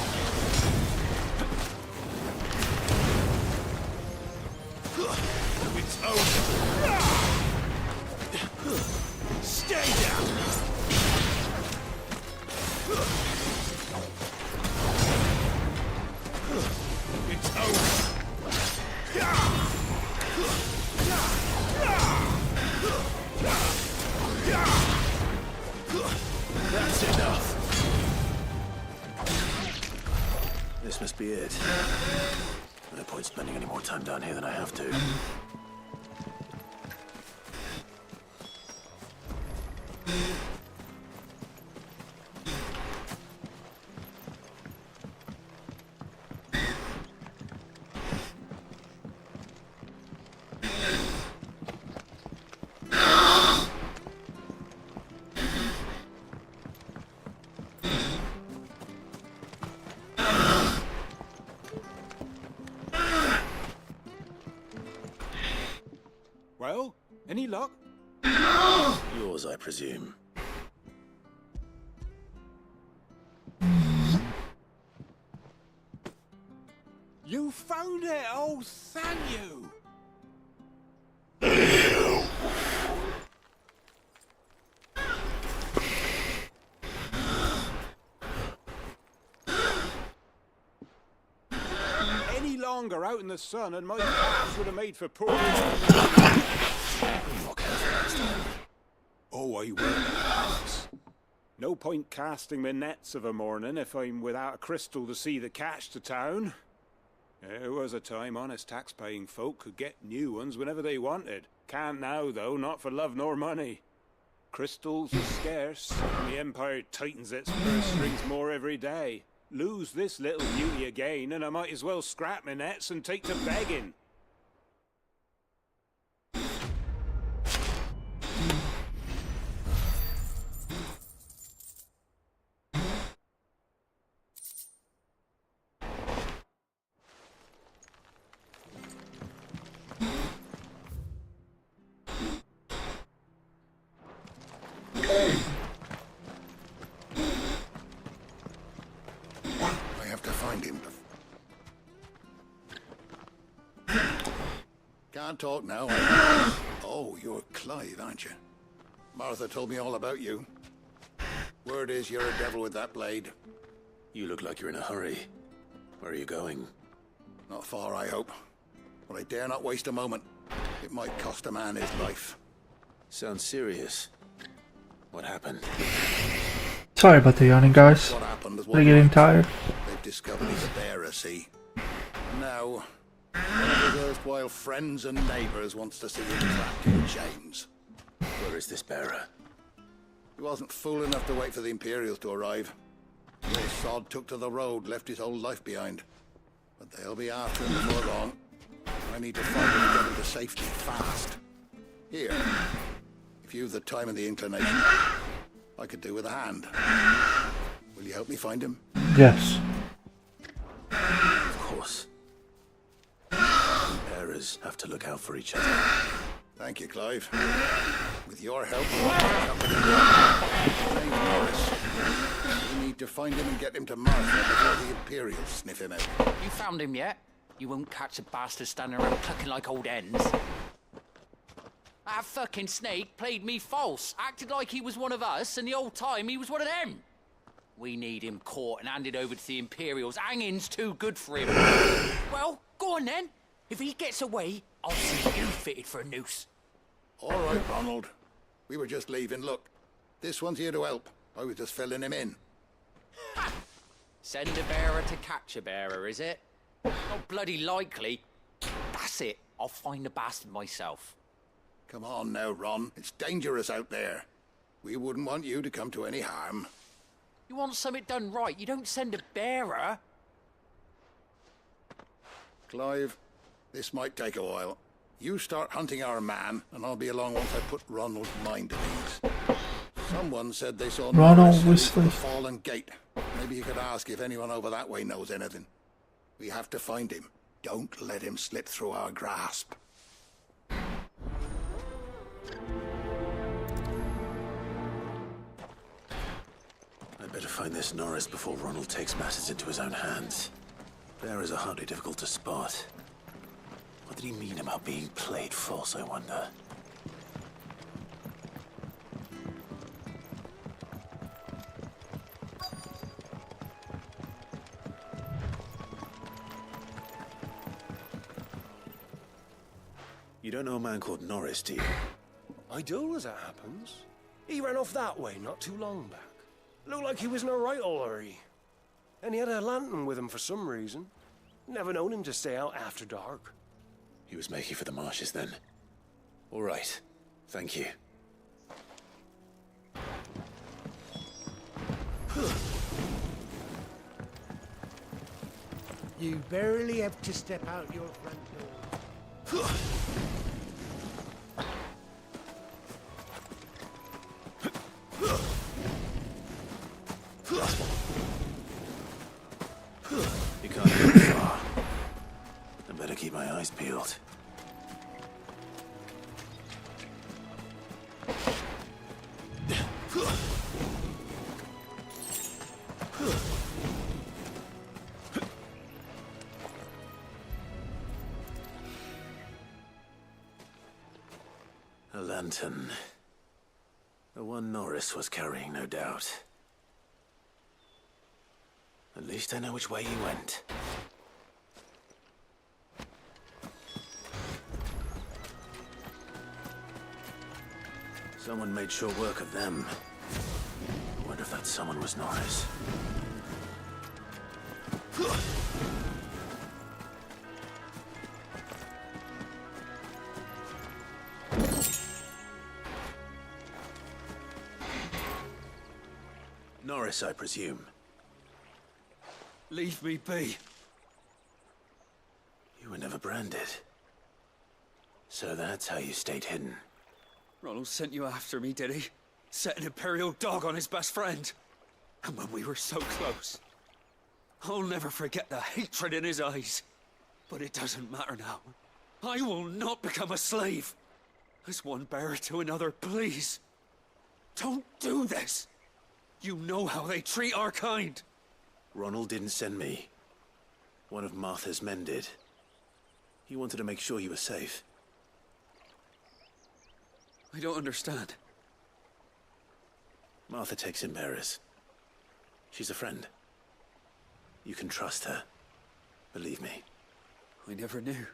It's over! Stay down! It's over! That's enough! This must be it. No point spending any more time down here than I have to. Well, any luck? Yours, I presume. You found it! Oh, thank you! Any longer out in the sun and my caps would have made for poor... Oh, I will. No point casting my nets of a morning if I'm without a crystal to see the catch to town. There was a time honest tax-paying folk could get new ones whenever they wanted. Can't now, though, not for love nor money. Crystals are scarce, and the Empire tightens its purse strings more every day. Lose this little beauty again, and I might as well scrap my nets and take to begging. I have to find him. Can't talk now. Oh, you're Clive, aren't you? Martha told me all about you. Word is you're a devil with that blade. You look like you're in a hurry. Where are you going? Not far, I hope. But I dare not waste a moment. It might cost a man his life. Sounds serious. What happened? Sorry about the yawning, guys. What happened is They're getting tired. They've discovered he's a bearer, see? Now, one of his erstwhile friends and neighbours wants to see him trapped in chains. Where is this bearer? He wasn't fool enough to wait for the Imperials to arrive. The old sod took to the road, left his whole life behind. But they'll be after him before long. I need to find him and get him to safety fast. Here, if you've the time and the inclination, I could do with a hand. Will you help me find him? Yes. Of course. Bearers have to look out for each other. Thank you, Clive. With your help, my name's Norris. We need to find him and get him to Martha before the Imperials sniff him out. You found him yet? You won't catch a bastard standing around clucking like old hens. That fucking snake played me false, acted like he was one of us, and the whole time he was one of them. We need him caught and handed over to the Imperials. Hanging's too good for him. Well, go on then. If he gets away, I'll see you fitted for a noose. All right, Ronald. We were just leaving. Look, this one's here to help. I was just filling him in. Ha! Send a bearer to catch a bearer, is it? Not bloody likely. That's it. I'll find the bastard myself. Come on now, Ron. It's dangerous out there. We wouldn't want you to come to any harm. You want something done right, you don't send a bearer. Clive, this might take a while. You start hunting our man, and I'll be along once I put Ronald's mind at ease. Someone said they saw Ronald Norris at Weasley. the fallen gate. Maybe you could ask if anyone over that way knows anything. We have to find him. Don't let him slip through our grasp. I'd better find this Norris before Ronald takes matters into his own hands. Bearers are hardly difficult to spot. What did he mean about being played false, I wonder? You don't know a man called Norris, do you? I do, as it happens. He ran off that way not too long back. Looked like he was in a right old hurry. And he had a lantern with him for some reason. Never known him to stay out after dark. He was making for the marshes then. All right. Thank you. You barely have to step out your front door. You can't go far. I better keep my eyes peeled. A lantern. The one Norris was carrying, no doubt. At least I know which way he went. Someone made sure work of them. I wonder if that someone was Norris. Paris, I presume. Leave me be. You were never branded. So that's how you stayed hidden. Ronald sent you after me, did he? Set an Imperial dog on his best friend. And when we were so close. I'll never forget the hatred in his eyes. But it doesn't matter now. I will not become a slave. As one bearer to another, please. Don't do this. You know how they treat our kind. Ronald didn't send me. One of Martha's men did. He wanted to make sure you were safe. I don't understand. Martha takes in bearers. She's a friend. You can trust her. Believe me. I never knew.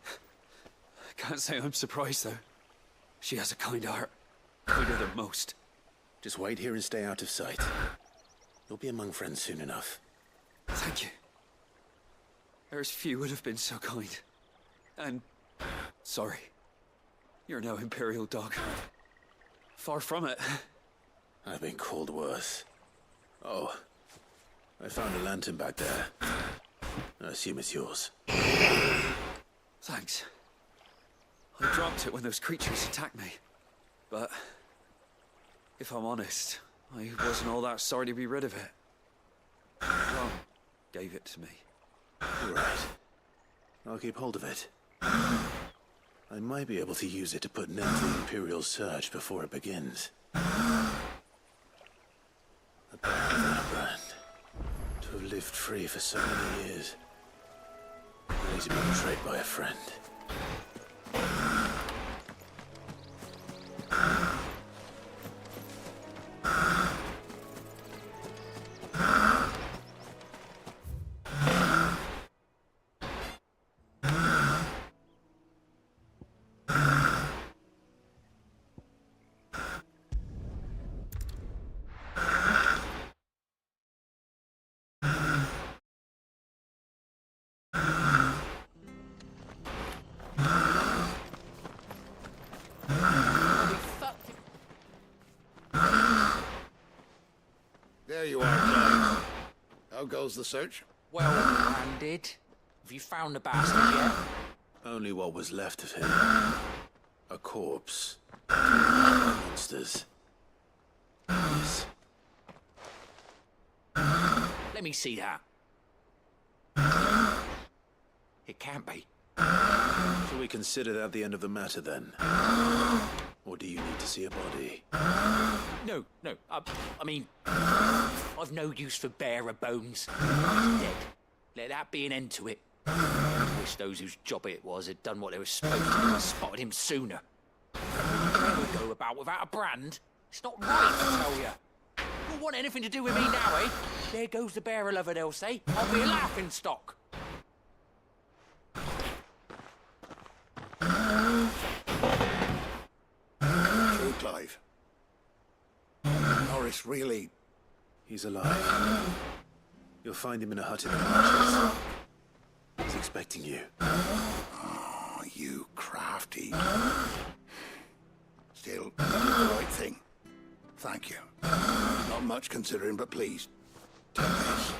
I can't say I'm surprised, though. She has a kind heart. Kinder than most. Just wait here and stay out of sight. You'll be among friends soon enough. Thank you. There's few would have been so kind. And... sorry. You're no Imperial dog. Far from it. I've been called worse. Oh. I found a lantern back there. I assume it's yours. Thanks. I dropped it when those creatures attacked me. But... if I'm honest, I wasn't all that sorry to be rid of it. Ron gave it to me. You're right. I'll keep hold of it. I might be able to use it to put an end to the Imperial surge before it begins. A brand without a brand. To have lived free for so many years. Only to be betrayed by a friend. There you are, Clive. How goes the search? Well, branded. Have you found the bastard yet? Only what was left of him. A corpse. Monsters. Yes. Let me see that. It can't be. Shall we consider that the end of the matter, then? Or do you need to see a body? No. I mean, I've no use for bearer bones. He's dead. Let that be an end to it. I wish those whose job it was had done what they were supposed to do and spotted him sooner. Never go about without a brand. It's not right, I tell you. You don't want anything to do with me now, eh? There goes the bearer lover, they'll say. I'll be a laughing stock. True, Clive. Norris really... He's alive. You'll find him in a hut in the marshes. He's expecting you. Oh, you crafty. Still, you did the right thing. Thank you. Not much considering, but please, take this.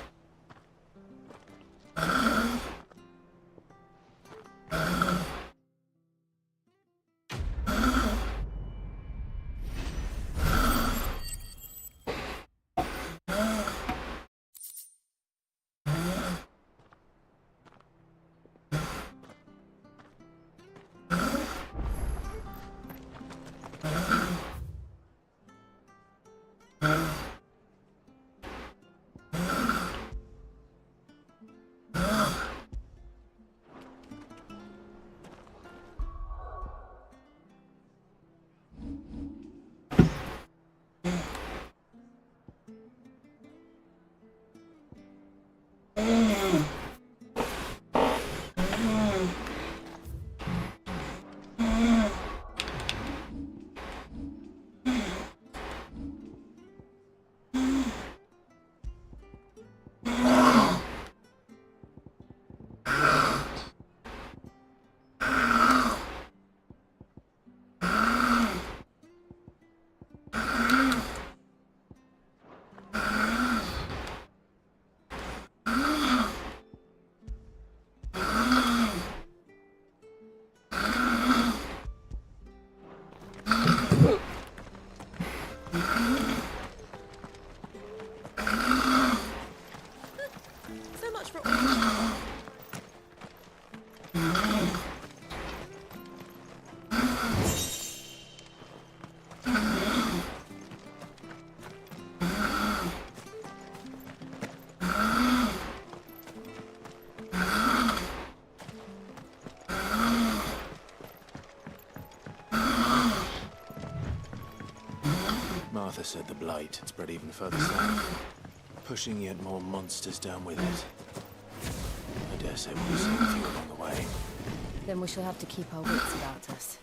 for all. Martha said the blight had spread even further south, pushing yet more monsters down with it. I dare say we'll see anything along the way. Then we shall have to keep our wits about us.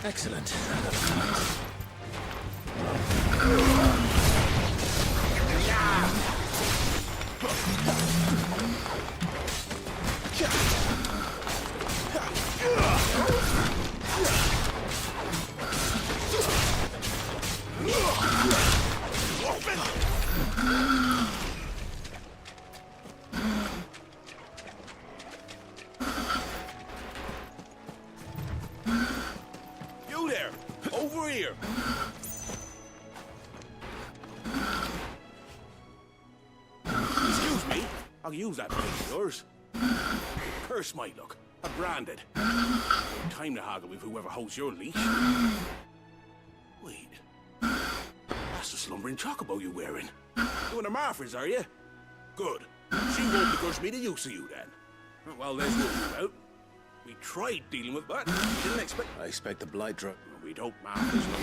Excellent. You there! Over here! Excuse me, I'll use that blade of yours. Curse my luck. I'm branded. Time to haggle with whoever holds your leash. Wait. That's the slumbering chocobo you're wearing. You and the Marthas, are you? Good. She won't begrudge me the use of you then. Well, there's nothing about. We tried dealing with that. Didn't expect. I expect the blight drug. We'd hope Martha's no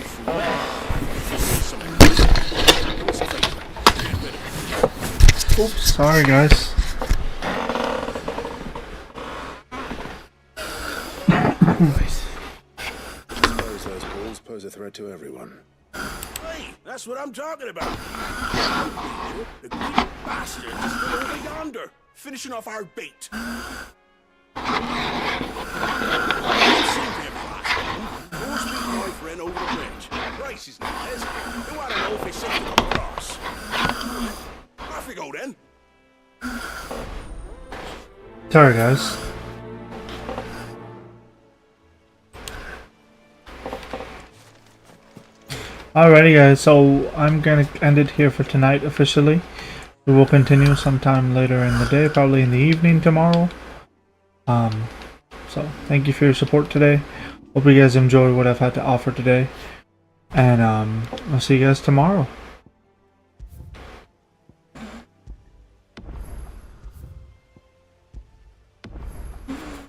fool. Oops, sorry guys. Right. Suppose those balls pose a threat to everyone. Hey, that's what I'm talking about. The greedy bastard is still over yonder, finishing off our bait. Force me my friend over the bridge. Rice is not this. You want to know if it's safe to come across. Off we go then. Sorry guys. Alrighty guys, so I'm gonna end it here for tonight officially. We will continue sometime later in the day, probably in the evening tomorrow. So thank you for your support today. Hope you guys enjoy what I've had to offer today. And I'll see you guys tomorrow.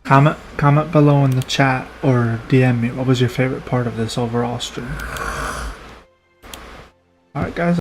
Comment below in the chat or DM me what was your favorite part of this overall stream. Alright guys.